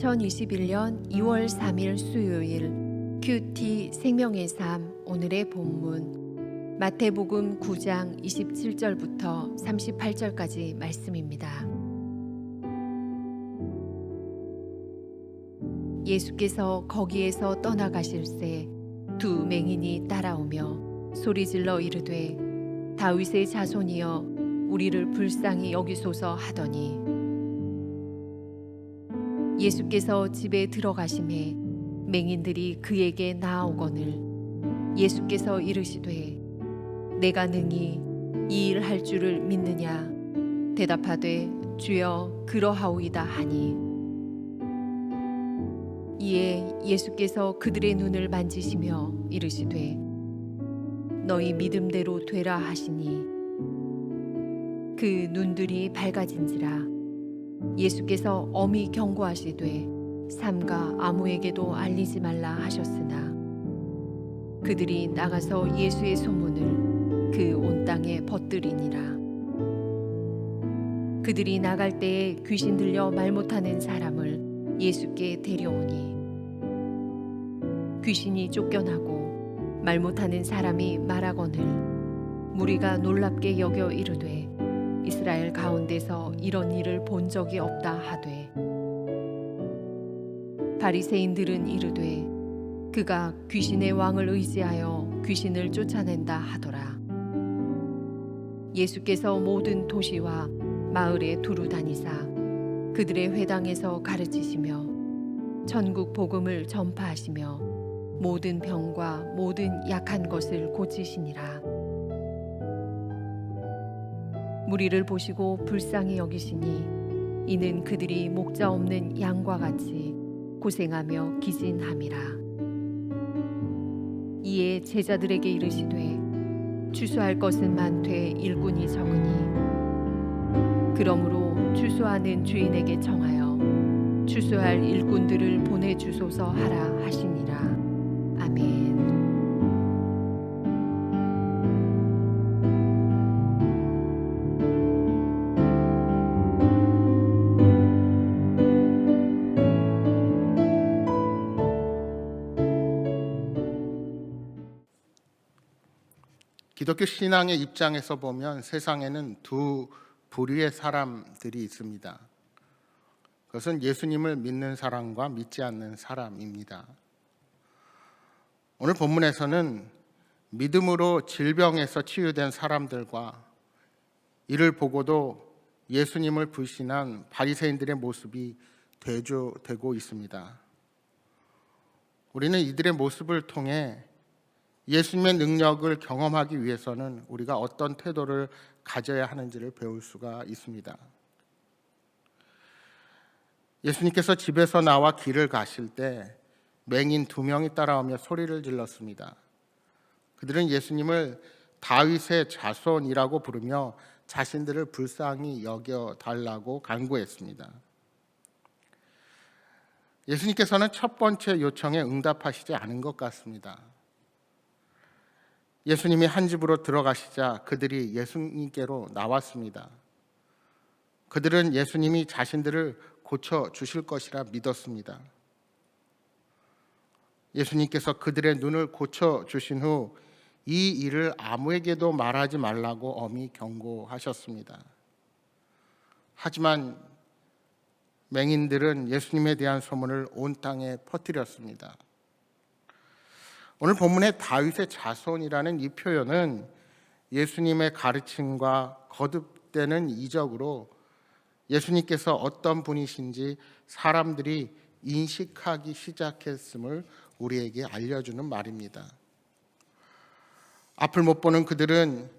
2021년 2월 3일 수요일 큐티 생명의 삶 오늘의 본문 마태복음 9장 27절부터 38절까지 말씀입니다. 예수께서 거기에서 떠나가실새 두 맹인이 따라오며 소리질러 이르되 다윗의 자손이여 우리를 불쌍히 여기소서 하더니 예수께서 집에 들어가심에 맹인들이 그에게 나아오거늘 예수께서 이르시되 내가 능히 이 일 할 줄을 믿느냐 대답하되 주여 그러하오이다 하니 이에 예수께서 그들의 눈을 만지시며 이르시되 너희 믿음대로 되라 하시니 그 눈들이 밝아진지라 예수께서 엄히 경고하시되 삼가 아무에게도 알리지 말라 하셨으나 그들이 나가서 예수의 소문을 그 온 땅에 퍼뜨리니라. 그들이 나갈 때에 귀신 들려 말 못하는 사람을 예수께 데려오니 귀신이 쫓겨나고 말 못하는 사람이 말하거늘 무리가 놀랍게 여겨 이르되 이스라엘 가운데서 이런 일을 본 적이 없다 하되 바리새인들은 이르되 그가 귀신의 왕을 의지하여 귀신을 쫓아낸다 하더라. 예수께서 모든 도시와 마을에 두루 다니사 그들의 회당에서 가르치시며 천국 복음을 전파하시며 모든 병과 모든 약한 것을 고치시니라. 무리를 보시고 불쌍히 여기시니 이는 그들이 목자 없는 양과 같이 고생하며 기진함이라. 이에 제자들에게 이르시되 추수할 것은 많되 일꾼이 적으니 그러므로 추수하는 주인에게 청하여 추수할 일꾼들을 보내주소서 하라 하시니라. 아멘. 기독교 신앙의 입장에서 보면 세상에는 두 부류의 사람들이 있습니다. 그것은 예수님을 믿는 사람과 믿지 않는 사람입니다. 오늘 본문에서는 믿음으로 질병에서 치유된 사람들과 이를 보고도 예수님을 불신한 바리새인들의 모습이 대조되고 있습니다. 우리는 이들의 모습을 통해 예수님의 능력을 경험하기 위해서는 우리가 어떤 태도를 가져야 하는지를 배울 수가 있습니다. 예수님께서 집에서 나와 길을 가실 때 맹인 두 명이 따라오며 소리를 질렀습니다. 그들은 예수님을 다윗의 자손이라고 부르며 자신들을 불쌍히 여겨달라고 간구했습니다. 예수님께서는 첫 번째 요청에 응답하시지 않은 것 같습니다. 예수님이 한 집으로 들어가시자 그들이 예수님께로 나왔습니다. 그들은 예수님이 자신들을 고쳐주실 것이라 믿었습니다. 예수님께서 그들의 눈을 고쳐주신 후 이 일을 아무에게도 말하지 말라고 엄히 경고하셨습니다. 하지만 맹인들은 예수님에 대한 소문을 온 땅에 퍼뜨렸습니다. 오늘 본문의 다윗의 자손이라는 이 표현은 예수님의 가르침과 거듭되는 이적으로 예수님께서 어떤 분이신지 사람들이 인식하기 시작했음을 우리에게 알려주는 말입니다. 앞을 못 보는 그들은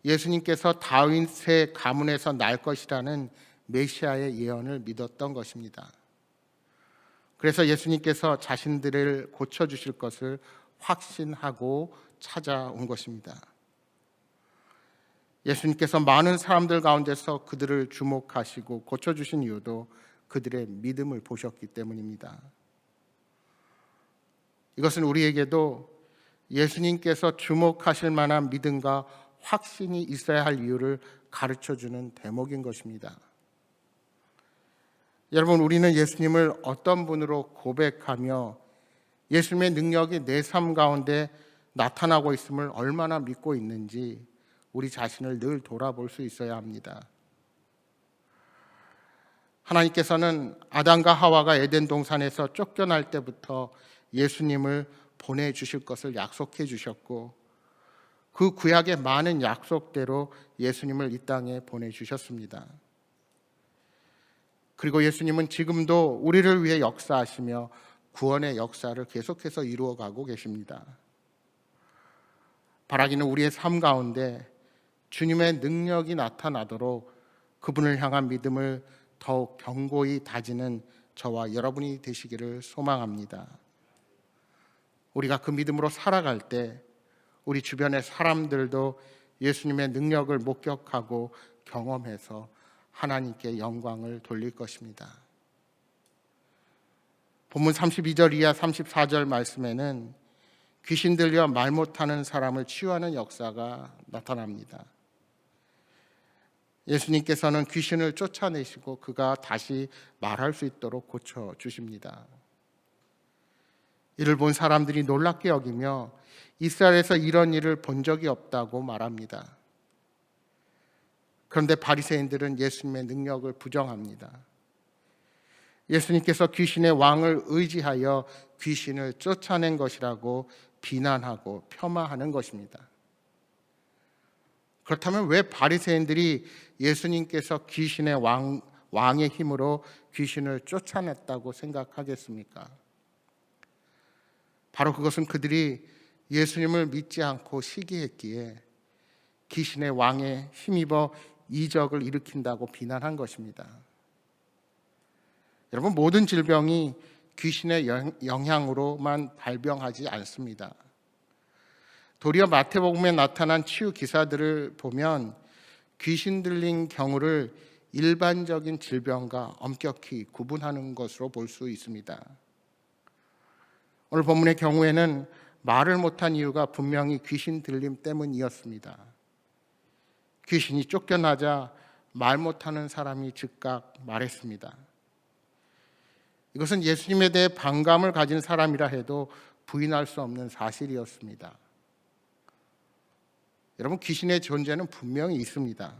예수님께서 다윗의 가문에서 날 것이라는 메시아의 예언을 믿었던 것입니다. 그래서 예수님께서 자신들을 고쳐주실 것을 확신하고 찾아온 것입니다. 예수님께서 많은 사람들 가운데서 그들을 주목하시고 고쳐주신 이유도 그들의 믿음을 보셨기 때문입니다. 이것은 우리에게도 예수님께서 주목하실 만한 믿음과 확신이 있어야 할 이유를 가르쳐주는 대목인 것입니다. 여러분, 우리는 예수님을 어떤 분으로 고백하며 예수님의 능력이 내 삶 가운데 나타나고 있음을 얼마나 믿고 있는지 우리 자신을 늘 돌아볼 수 있어야 합니다. 하나님께서는 아담과 하와가 에덴 동산에서 쫓겨날 때부터 예수님을 보내주실 것을 약속해 주셨고, 그 구약의 많은 약속대로 예수님을 이 땅에 보내주셨습니다. 그리고 예수님은 지금도 우리를 위해 역사하시며 구원의 역사를 계속해서 이루어가고 계십니다. 바라기는 우리의 삶 가운데 주님의 능력이 나타나도록 그분을 향한 믿음을 더욱 견고히 다지는 저와 여러분이 되시기를 소망합니다. 우리가 그 믿음으로 살아갈 때 우리 주변의 사람들도 예수님의 능력을 목격하고 경험해서 하나님께 영광을 돌릴 것입니다. 본문 32절 이하 34절 말씀에는 귀신 들려 말 못하는 사람을 치유하는 역사가 나타납니다. 예수님께서는 귀신을 쫓아내시고 그가 다시 말할 수 있도록 고쳐주십니다. 이를 본 사람들이 놀랍게 여기며 이스라엘에서 이런 일을 본 적이 없다고 말합니다. 그런데 바리새인들은 예수님의 능력을 부정합니다. 예수님께서 귀신의 왕을 의지하여 귀신을 쫓아낸 것이라고 비난하고 폄하하는 것입니다. 그렇다면 왜 바리새인들이 예수님께서 귀신의 왕의 힘으로 귀신을 쫓아냈다고 생각하겠습니까? 바로 그것은 그들이 예수님을 믿지 않고 시기했기에 귀신의 왕에 힘입어 이적을 일으킨다고 비난한 것입니다. 여러분, 모든 질병이 귀신의 영향으로만 발병하지 않습니다. 도리어 마태복음에 나타난 치유 기사들을 보면 귀신 들린 경우를 일반적인 질병과 엄격히 구분하는 것으로 볼 수 있습니다. 오늘 본문의 경우에는 말을 못한 이유가 분명히 귀신 들림 때문이었습니다. 귀신이 쫓겨나자 말 못하는 사람이 즉각 말했습니다. 이것은 예수님에 대해 반감을 가진 사람이라 해도 부인할 수 없는 사실이었습니다. 여러분, 귀신의 존재는 분명히 있습니다.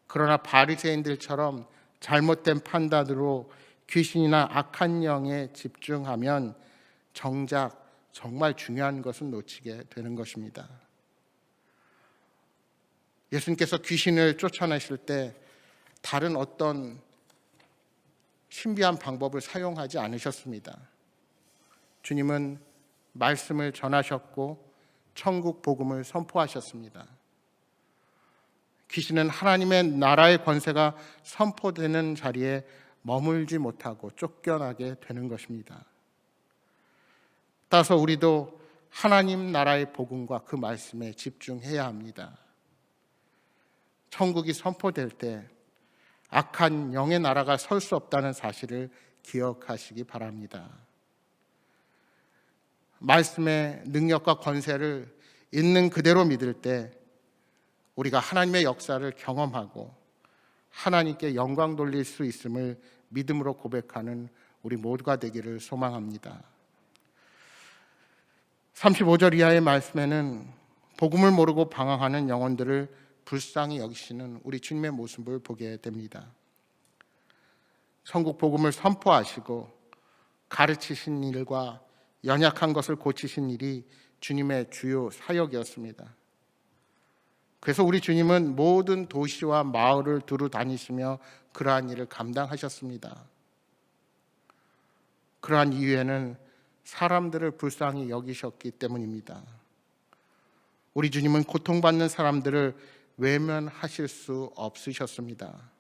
그러나 바리새인들처럼 잘못된 판단으로 귀신이나 악한 영에 집중하면 정작 정말 중요한 것은 놓치게 되는 것입니다. 예수님께서 귀신을 쫓아내실 때 다른 어떤 신비한 방법을 사용하지 않으셨습니다. 주님은 말씀을 전하셨고 천국 복음을 선포하셨습니다. 귀신은 하나님의 나라의 권세가 선포되는 자리에 머물지 못하고 쫓겨나게 되는 것입니다. 따라서 우리도 하나님 나라의 복음과 그 말씀에 집중해야 합니다. 천국이 선포될 때 악한 영의 나라가 설 수 없다는 사실을 기억하시기 바랍니다. 말씀의 능력과 권세를 있는 그대로 믿을 때 우리가 하나님의 역사를 경험하고 하나님께 영광 돌릴 수 있음을 믿음으로 고백하는 우리 모두가 되기를 소망합니다. 35절 이하의 말씀에는 복음을 모르고 방황하는 영혼들을 불쌍히 여기시는 우리 주님의 모습을 보게 됩니다. 천국 복음을 선포하시고 가르치신 일과 연약한 것을 고치신 일이 주님의 주요 사역이었습니다. 그래서 우리 주님은 모든 도시와 마을을 두루 다니시며 그러한 일을 감당하셨습니다. 그러한 이유에는 사람들을 불쌍히 여기셨기 때문입니다. 우리 주님은 고통받는 사람들을 외면하실 수 없으셨습니다.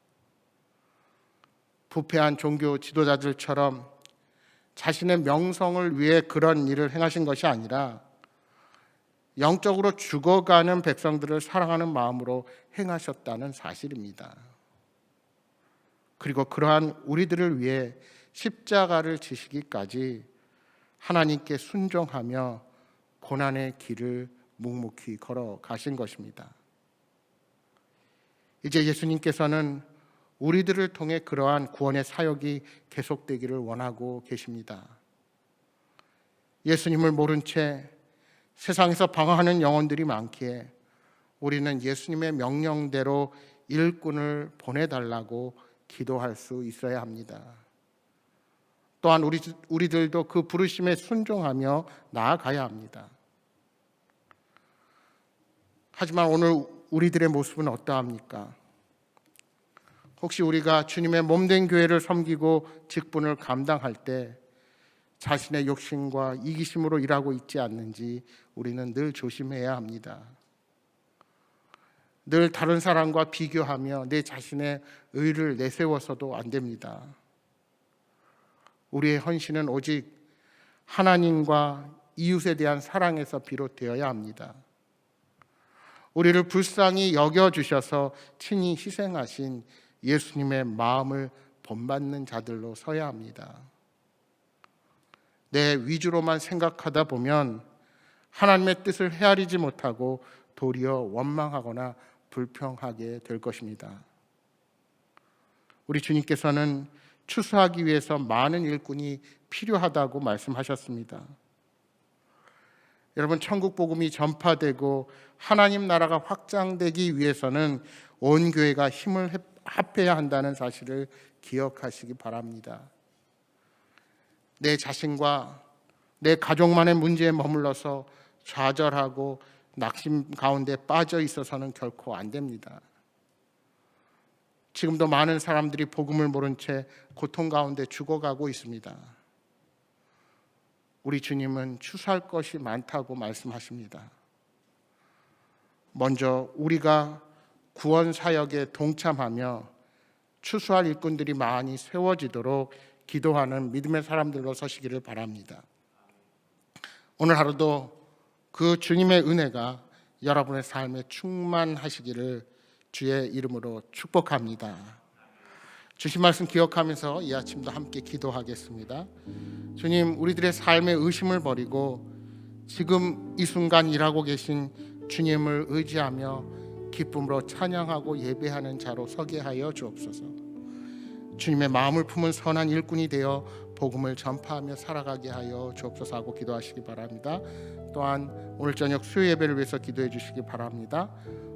부패한 종교 지도자들처럼 자신의 명성을 위해 그런 일을 행하신 것이 아니라 영적으로 죽어가는 백성들을 사랑하는 마음으로 행하셨다는 사실입니다. 그리고 그러한 우리들을 위해 십자가를 지시기까지 하나님께 순종하며 고난의 길을 묵묵히 걸어가신 것입니다. 이제 예수님께서는 우리들을 통해 그러한 구원의 사역이 계속되기를 원하고 계십니다. 예수님을 모른 채 세상에서 방황하는 영혼들이 많기에 우리는 예수님의 명령대로 일꾼을 보내달라고 기도할 수 있어야 합니다. 또한 우리들도 그 부르심에 순종하며 나아가야 합니다. 하지만 오늘 우리들의 모습은 어떠합니까? 혹시 우리가 주님의 몸된 교회를 섬기고 직분을 감당할 때 자신의 욕심과 이기심으로 일하고 있지 않는지 우리는 늘 조심해야 합니다. 늘 다른 사람과 비교하며 내 자신의 의를 내세워서도 안 됩니다. 우리의 헌신은 오직 하나님과 이웃에 대한 사랑에서 비롯되어야 합니다. 우리를 불쌍히 여겨주셔서 친히 희생하신 예수님의 마음을 본받는 자들로 서야 합니다. 내 위주로만 생각하다 보면 하나님의 뜻을 헤아리지 못하고 도리어 원망하거나 불평하게 될 것입니다. 우리 주님께서는 추수하기 위해서 많은 일꾼이 필요하다고 말씀하셨습니다. 여러분, 천국 복음이 전파되고 하나님 나라가 확장되기 위해서는 온 교회가 힘을 합해야 한다는 사실을 기억하시기 바랍니다. 내 자신과 내 가족만의 문제에 머물러서 좌절하고 낙심 가운데 빠져 있어서는 결코 안 됩니다. 지금도 많은 사람들이 복음을 모른 채 고통 가운데 죽어가고 있습니다. 우리 주님은 추수할 것이 많다고 말씀하십니다. 먼저 우리가 구원 사역에 동참하며 추수할 일꾼들이 많이 세워지도록 기도하는 믿음의 사람들로 서시기를 바랍니다. 오늘 하루도 그 주님의 은혜가 여러분의 삶에 충만하시기를 주의 이름으로 축복합니다. 주신 말씀 기억하면서 이 아침도 함께 기도하겠습니다. 주님, 우리들의 삶의 의심을 버리고 지금 이 순간 일하고 계신 주님을 의지하며 기쁨으로 찬양하고 예배하는 자로 서게 하여 주옵소서. 주님의 마음을 품은 선한 일꾼이 되어 복음을 전파하며 살아가게 하여 주옵소서 하고 기도하시기 바랍니다. 또한 오늘 저녁 수요 예배를 위해서 기도해 주시기 바랍니다.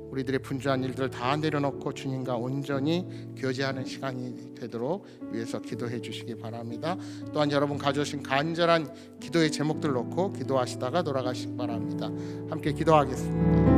우리들의 분주한 일들을 다 내려놓고 주님과 온전히 교제하는 시간이 되도록 위해서 기도해 주시기 바랍니다. 또한 여러분 가져오신 간절한 기도의 제목들 놓고 기도하시다가 돌아가시기 바랍니다. 함께 기도하겠습니다.